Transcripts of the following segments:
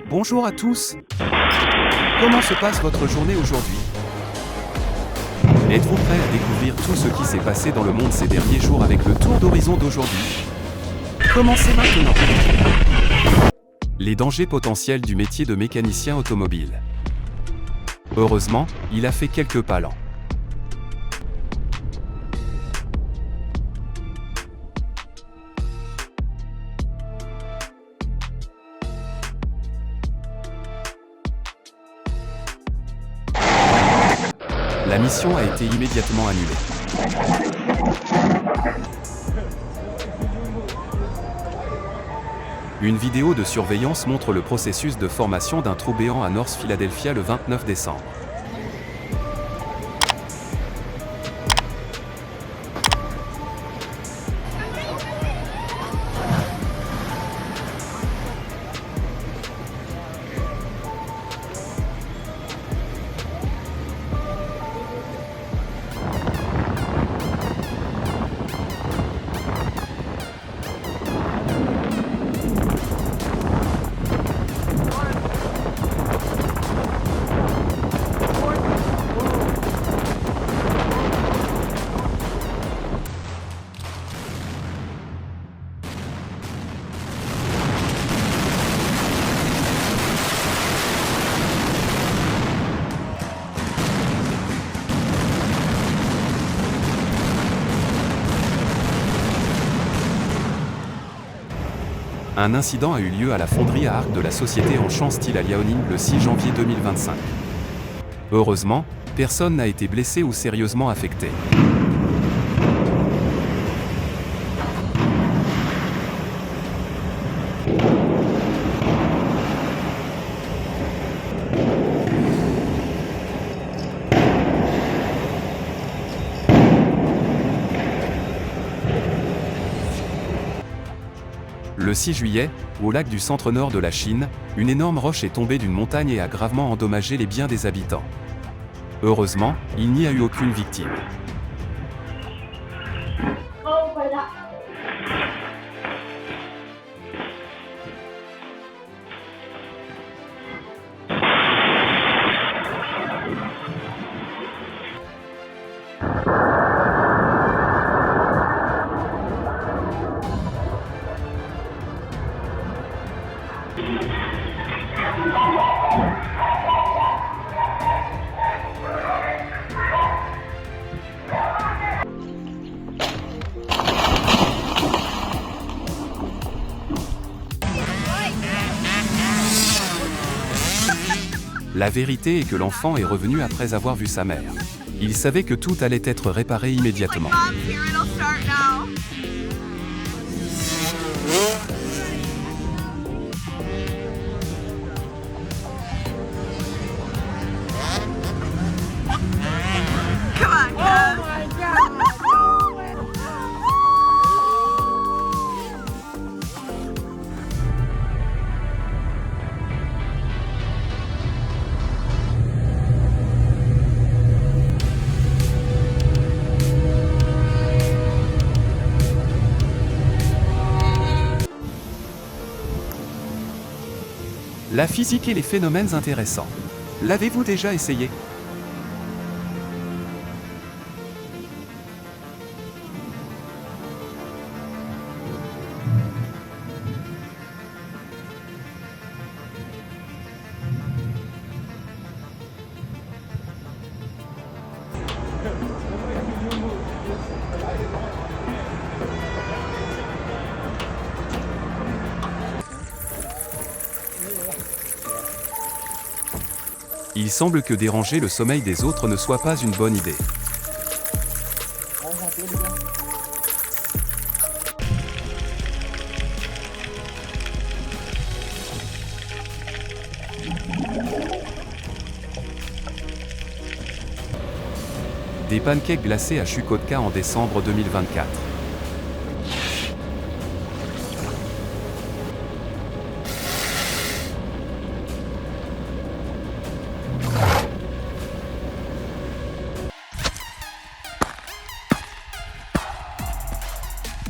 Bonjour à tous. Comment se passe votre journée aujourd'hui? Êtes-vous prêt à découvrir tout ce qui s'est passé dans le monde ces derniers jours avec le tour d'horizon d'aujourd'hui? Commencez maintenant. Les dangers potentiels du métier de mécanicien automobile. Heureusement, il a fait quelques pas lents. La mission a été immédiatement annulée. Une vidéo de surveillance montre le processus de formation d'un trou béant à North Philadelphia le 29 décembre. Un incident a eu lieu à la fonderie à arc de la société Enchant Steel à Liaoning le 6 janvier 2025. Heureusement, personne n'a été blessé ou sérieusement affecté. Le 6 juillet, au lac du centre-nord de la Chine, une énorme roche est tombée d'une montagne et a gravement endommagé les biens des habitants. Heureusement, il n'y a eu aucune victime. La vérité est que l'enfant est revenu après avoir vu sa mère. Il savait que tout allait être réparé immédiatement. La physique et les phénomènes intéressants. L'avez-vous déjà essayé? Il semble que déranger le sommeil des autres ne soit pas une bonne idée. Des pancakes glacés à Chukotka en décembre 2024.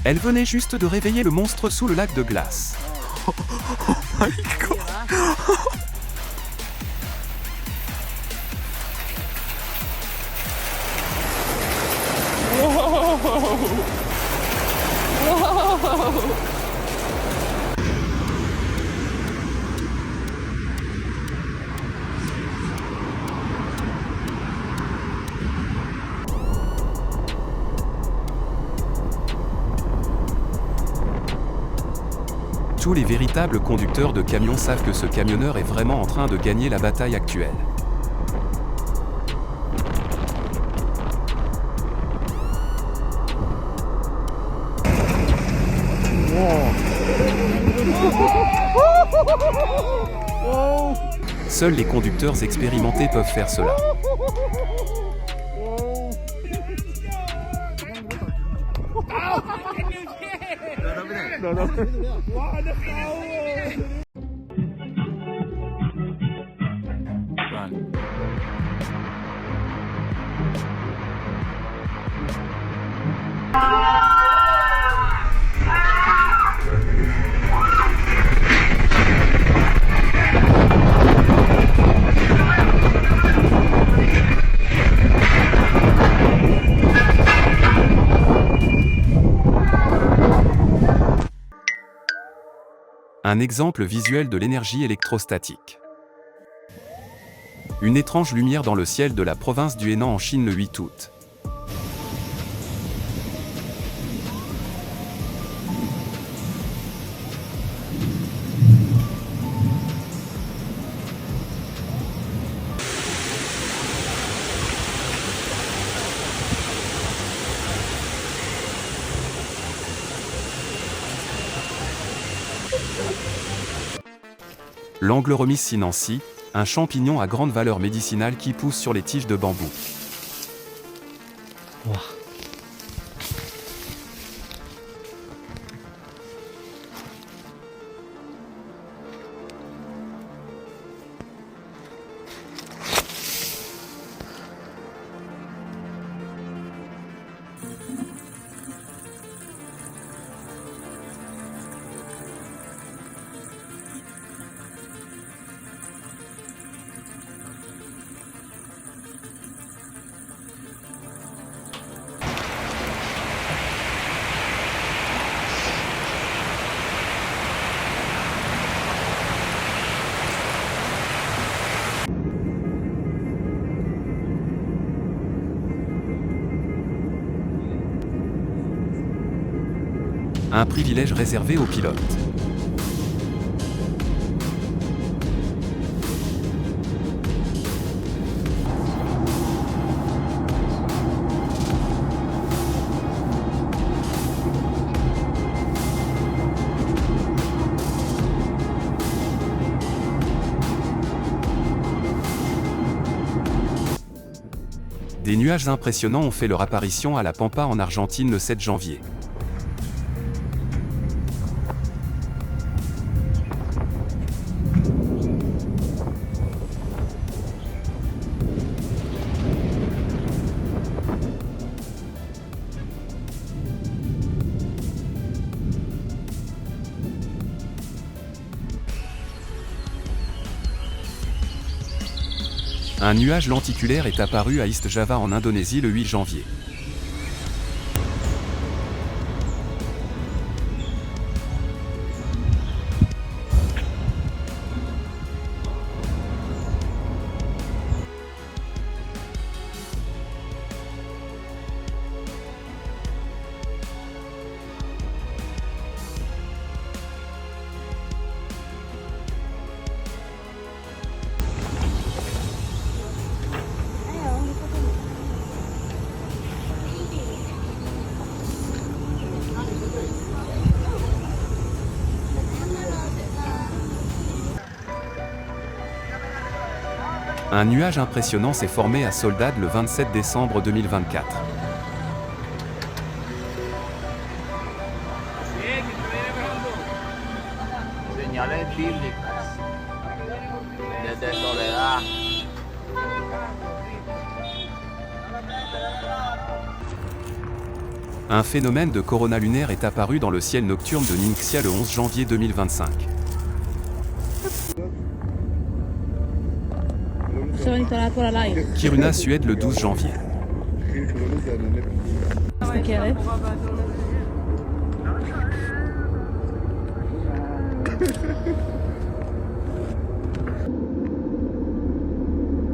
Elle venait juste de réveiller le monstre sous le lac de glace. Oh my god! Tous les véritables conducteurs de camions savent que ce camionneur est vraiment en train de gagner la bataille actuelle. Seuls les conducteurs expérimentés peuvent faire cela. Un exemple visuel de l'énergie électrostatique. Une étrange lumière dans le ciel de la province du Henan en Chine le 8 août. L'Angleromys sinensis, un champignon à grande valeur médicinale qui pousse sur les tiges de bambou. Wow. Un privilège réservé aux pilotes. Des nuages impressionnants ont fait leur apparition à La Pampa en Argentine le 7 janvier. Un nuage lenticulaire est apparu à East Java en Indonésie le 8 janvier. Un nuage impressionnant s'est formé à Soledad le 27 décembre 2024. Señales bíblicas desde Soledad. Un phénomène de corona lunaire est apparu dans le ciel nocturne de Ningxia le 11 janvier 2025. Kiruna, Suède le 12 janvier.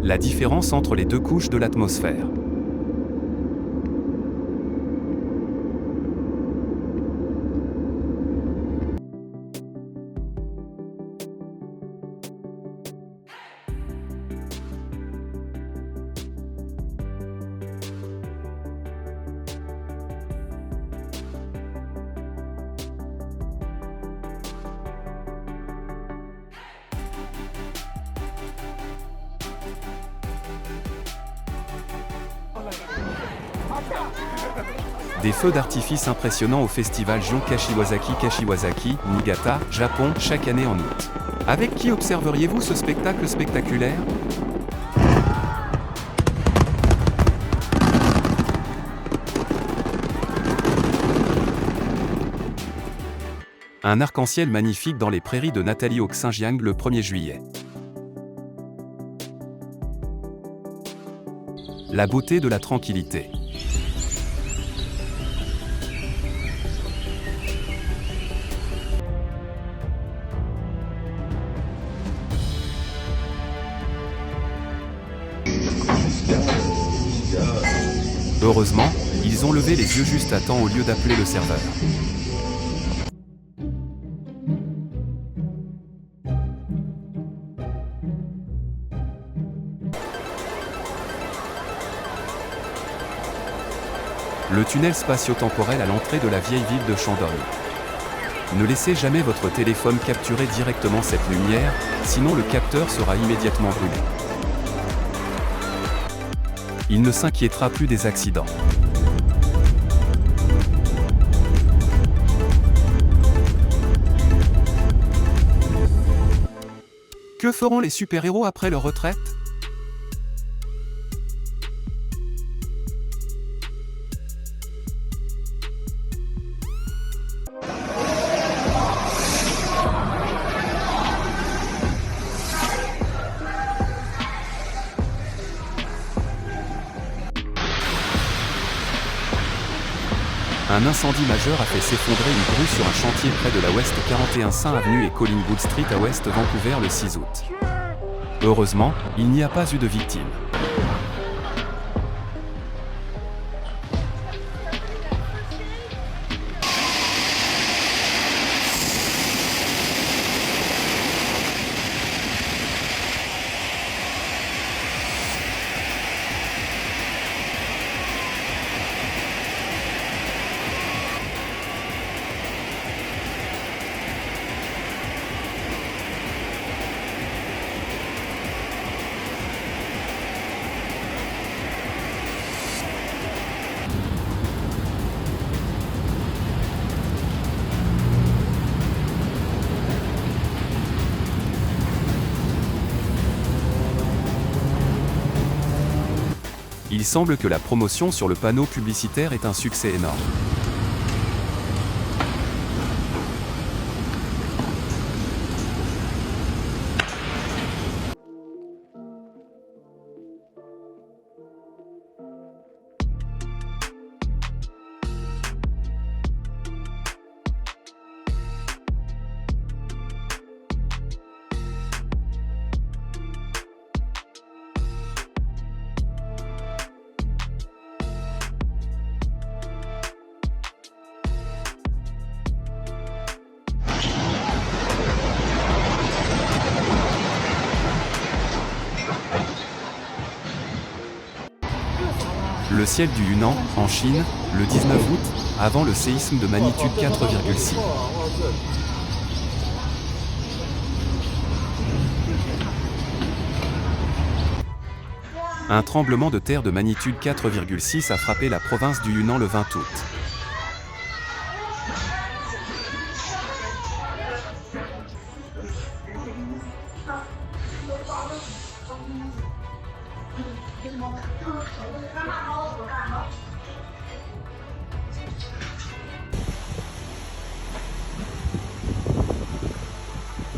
La différence entre les deux couches de l'atmosphère. Des feux d'artifice impressionnants au festival Gion Kashiwazaki, Niigata, Japon, chaque année en août. Avec qui observeriez-vous ce spectacle spectaculaire ? Un arc-en-ciel magnifique dans les prairies de Nathalie au Xinjiang le 1er juillet. La beauté de la tranquillité. Heureusement, ils ont levé les yeux juste à temps au lieu d'appeler le serveur. Le tunnel spatio-temporel à l'entrée de la vieille ville de Shandong. Ne laissez jamais votre téléphone capturer directement cette lumière, sinon le capteur sera immédiatement brûlé. Il ne s'inquiétera plus des accidents. Que feront les super-héros après leur retraite ? Un incendie majeur a fait s'effondrer une grue sur un chantier près de la West 41 St Avenue et Collingwood Street à West Vancouver le 6 août. Heureusement, il n'y a pas eu de victimes. Il semble que la promotion sur le panneau publicitaire est un succès énorme. Le ciel du Yunnan, en Chine, le 19 août, avant le séisme de magnitude 4,6. Un tremblement de terre de magnitude 4,6 a frappé la province du Yunnan le 20 août.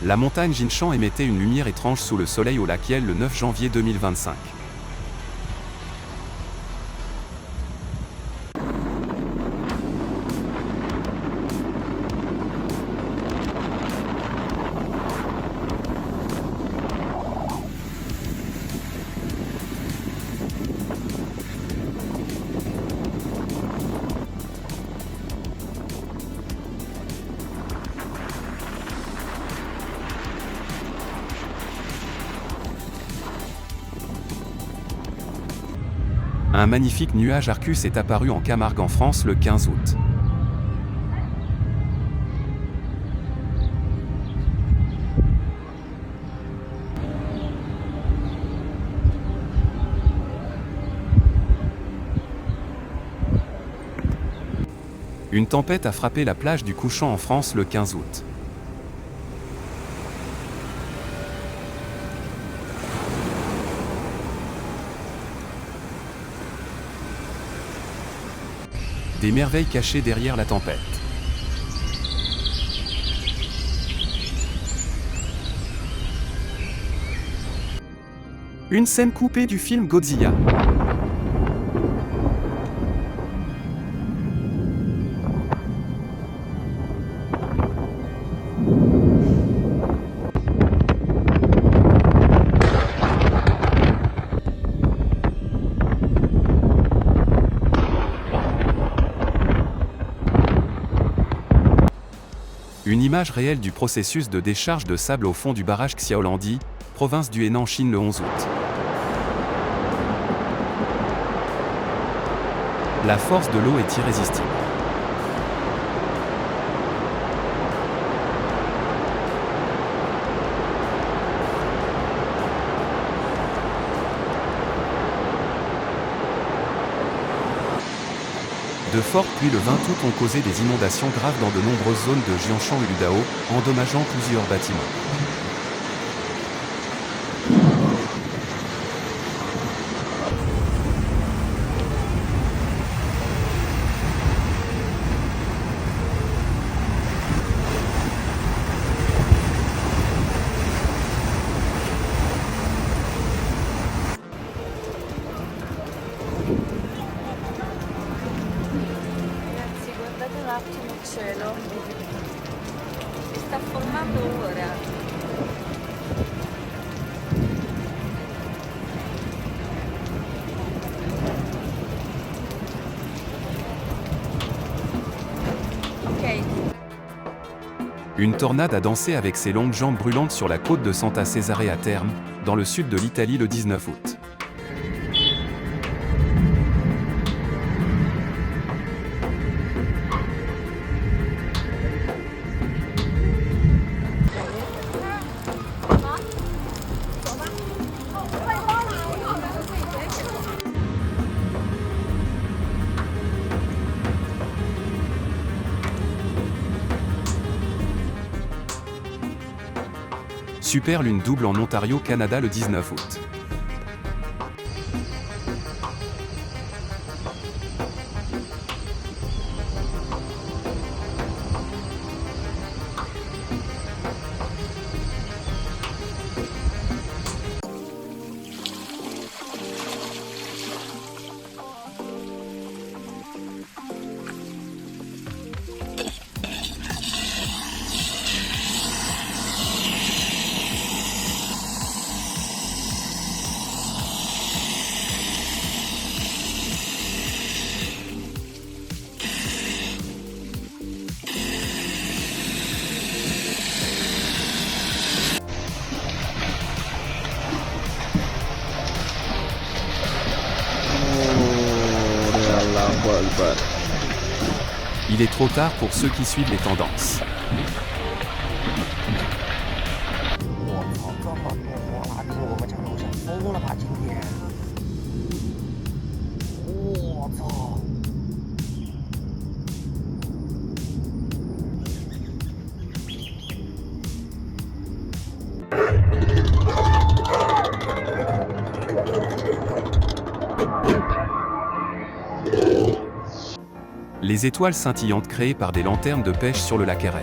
La montagne Jinshan émettait une lumière étrange sous le soleil au lac Yel le 9 janvier 2025. Un magnifique nuage Arcus est apparu en Camargue en France le 15 août. Une tempête a frappé la plage du Couchant en France le 15 août. Des merveilles cachées derrière la tempête. Une scène coupée du film Godzilla. Une image réelle du processus de décharge de sable au fond du barrage Xiaolandi, province du Henan, Chine le 11 août. La force de l'eau est irrésistible. De fortes pluies le 20 août ont causé des inondations graves dans de nombreuses zones de Jianshan et Ludao, endommageant plusieurs bâtiments. Ragazzi, guardate un attimo il cielo. Si sta formando ora. Ok. Une tornade a dansé avec ses longues jambes brûlantes sur la côte de Santa Cesare à Terme, dans le sud de l'Italie le 19 août. Super lune double en Ontario, Canada le 19 août. Il est trop tard pour ceux qui suivent les tendances. 我操，这么多火蜡烛，我们家楼上疯了吧？今天，我操！ Les étoiles scintillantes créées par des lanternes de pêche sur le lac Erie.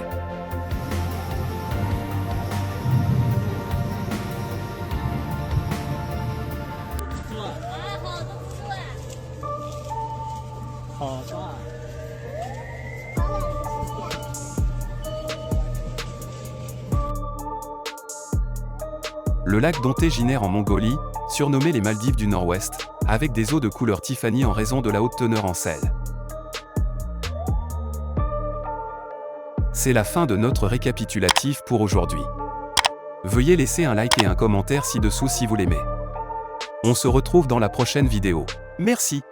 Le lac Donté-Giner en Mongolie, surnommé les Maldives du Nord-Ouest, avec des eaux de couleur Tiffany en raison de la haute teneur en sel. C'est la fin de notre récapitulatif pour aujourd'hui. Veuillez laisser un like et un commentaire ci-dessous si vous l'aimez. On se retrouve dans la prochaine vidéo. Merci.